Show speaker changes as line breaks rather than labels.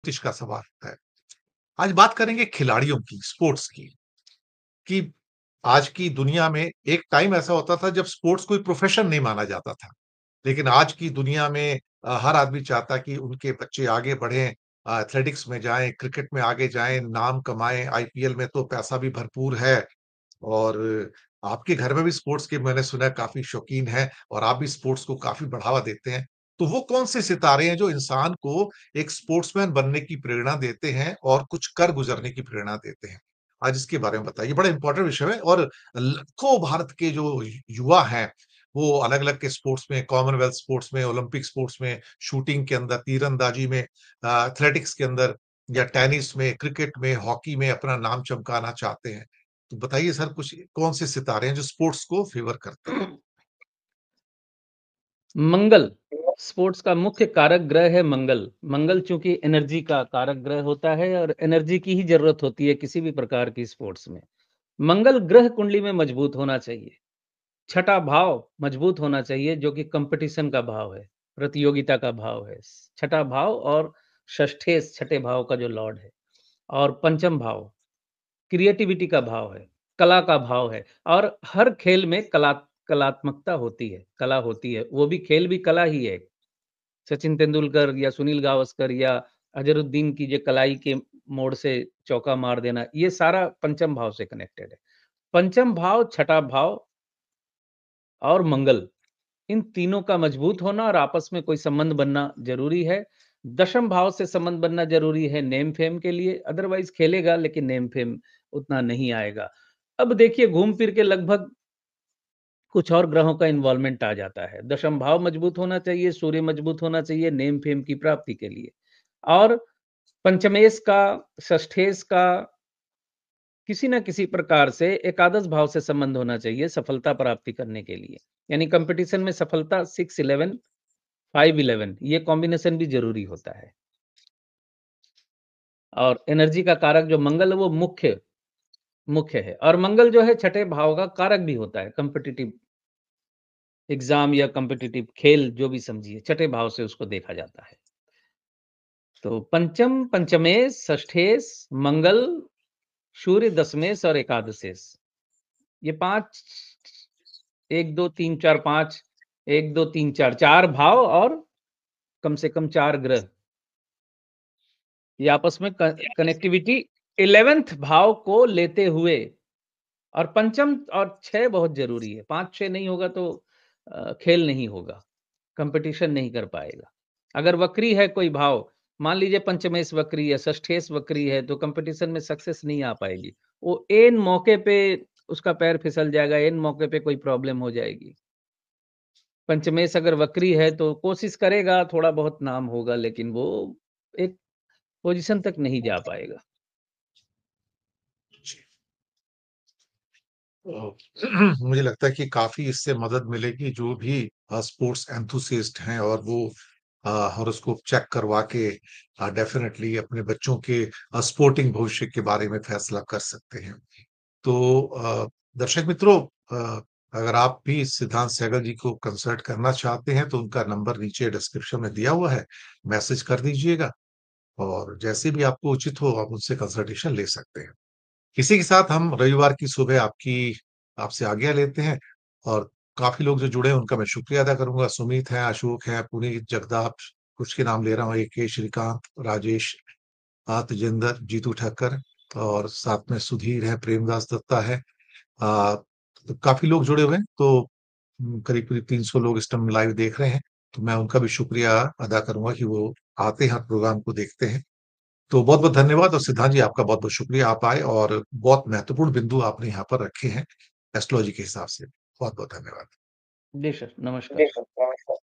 ज्योतिष का सवाल है। आज बात करेंगे खिलाड़ियों की, स्पोर्ट्स की, कि आज की दुनिया में एक टाइम ऐसा होता था जब स्पोर्ट्स कोई प्रोफ़ेशन नहीं माना जाता था। लेकिन आज की दुनिया में हर आदमी चाहता है कि उनके बच्चे आगे बढ़ें, एथलेटिक्स में जाएँ, क्रिकेट में आगे जाएँ, नाम कमाएँ, आईपीएल में तो पैसा भी भरपूर है। और आपके घर में भी स्पोर्ट्स के मैंने सुना है काफ़ी शौकीन हैं और आप भी स्पोर्ट्स को काफ़ी बढ़ावा देते हैं। तो वो कौन-से सितारे हैं जो इंसान को एक स्पोर्ट्समैन बनने की प्रेरणा देते हैं और कुछ कर गुज़रने की प्रेरणा देते हैं? आज इसके बारे में बताइए, बड़ा इम्पोर्टेंट विषय है और लाखों भारत के जो युवा हैं, वो अलग-अलग के स्पोर्ट्स में, कॉमनवेल्थ स्पोर्ट्स में, ओलंपिक स्पोर्ट्स में, शूटिंग के अंदर, तीरंदाजी में, एथलेटिक्स के अंदर या टेनिस में, क्रिकेट में, हॉकी में अपना नाम चमकाना चाहते हैं। तो बताइए सर कुछ कौन से सितारे हैं जो स्पोर्ट्स को फ़ेवर करते हैं?
मंगल, स्पोर्ट्स का मुख्य कारक ग्रह है मंगल। मंगल चूँकि एनर्जी का कारक ग्रह होता है और एनर्जी की ही ज़रूरत होती है किसी भी प्रकार की स्पोर्ट्स में। मंगल ग्रह कुंडली में मजबूत होना चाहिए। छठा भाव मजबूत होना चाहिए जो कि कॉम्पिटिशन का भाव है, प्रतियोगिता का भाव है। छठा भाव और षष्ठेश छठे भाव का जो लॉर्ड है और पंचम भाव क्रिएटिविटी का भाव है, कला का भाव है और हर खेल में कलात्मकता होती है, कला होती है, वो भी खेल भी कला ही है। सचिन तेंदुलकर या सुनील गावस्कर या अज़हरुद्दीन की जो कलाई के मोड़ से चौका मार देना, ये सारा पंचम भाव से कनेक्टेड है। पंचम भाव, छठा भाव और मंगल, इन तीनों का मजबूत होना और आपस में कोई संबंध बनना ज़रूरी है। दशम भाव से संबंध बनना ज़रूरी है नेम-फेम के लिए, अदरवाइज़ खेलेगा लेकिन नेम-फेम उतना नहीं आएगा। अब देखिए घूम-फिर के लगभग कुछ और ग्रहों का इन्वॉल्वमेंट आ जाता है। दशम भाव मजबूत होना चाहिए, सूर्य मजबूत होना चाहिए नेम-फेम की प्राप्ति के लिए और पंचमेश का, षष्ठेश का किसी न किसी प्रकार से एकादश भाव से संबंध होना चाहिए सफलता प्राप्ति करने के लिए। यानी कॉम्पिटिशन में सफलता 6-11, 5-11 ये कॉम्बिनेशन भी ज़रूरी होता है। और एनर्जी का कारक जो मंगल है वो मुख्य मुख्य है और मंगल जो है छठे भाव का कारक भी होता है कॉम्पिटिटिव एग्ज़ाम या कॉम्पिटिटिव खेल जो भी समझिए, छठे भाव से उसको देखा जाता है। तो पंचम, पंचमेश, षष्ठेश, मंगल, सूर्य दशमेश और एकादशेश, ये 5 1, 2, 3, 4, 5 1, 2, 3, 4 4 भाव और कम से कम 4 ग्रह, ये आपस में कनेक्टिविटी 11th भाव को लेते हुए और पंचम और 6 बहुत ज़रूरी है, 5-6 नहीं होगा तो खेल नहीं होगा, कॉम्पिटिशन नहीं कर पाएगा। अगर वक्री है कोई भाव, मान लीजिए पंचमेश वक्री है, षष्ठेश वक्री है, तो कॉम्पिटिशन में सक्सेस नहीं आ पाएगी। वो ऐन मौके पे उसका पैर फिसल जाएगा, ऐन मौके पे कोई प्रॉब्लम हो जाएगी। पंचमेश अगर वक्री है तो कोशिश करेगा, थोड़ा बहुत नाम होगा, लेकिन वो एक पोज़ीशन तक नहीं जा पाएगा।
जी। तो मुझे लगता है कि काफ़ी इससे मदद मिलेगी जो भी स्पोर्ट्स एंथुसियास्ट हैं और वो हॉरोस्कोप चेक करवा के डेफ़िनेटली अपने बच्चों के स्पोर्टिंग भविष्य के बारे में फैसला कर सकते हैं। तो दर्शक मित्रों, अगर आप भी सिद्धांत सहगल जी को कंसल्ट करना चाहते हैं तो उनका नंबर नीचे डिस्क्रिप्शन में दिया हुआ है, मैसेज कर दीजिएगा और जैसे भी आपको उचित हो आप उनसे कंसल्टेशन ले सकते हैं। इसी के साथ हम रविवार की सुबह आपसे आज्ञा लेते हैं और काफ़ी लोग जो जुड़े हैं उनका मैं शुक्रिया अदा करूँगा। सुमित हैं, अशोक हैं, पुनीत, जगदाप, कुछ के नाम ले रहा हूँ, एके, श्रीकांत, राजेश, तेजेंद्र, जीतू ठक्कर और साथ में सुधीर है, प्रेमदास दत्ता है। अ, तो काफ़ी लोग जुड़े हुए हैं, तो करीब-करीब 300 लोग इस टाइम लाइव देख रहे हैं, तो मैं उनका भी शुक्रिया अदा करूँगा कि वो आते हैं, प्रोग्राम को देखते हैं। तो बहुत-बहुत धन्यवाद और सिद्धांत जी आपका बहुत-बहुत शुक्रिया आप आए और बहुत महत्वपूर्ण बिंदु आपने यहाँ पर रखे हैं एस्ट्रोलॉजी के हिसाब से। बहुत-बहुत धन्यवाद।
जी सर,
जी
नमस्कार।
सर, नमस्कार।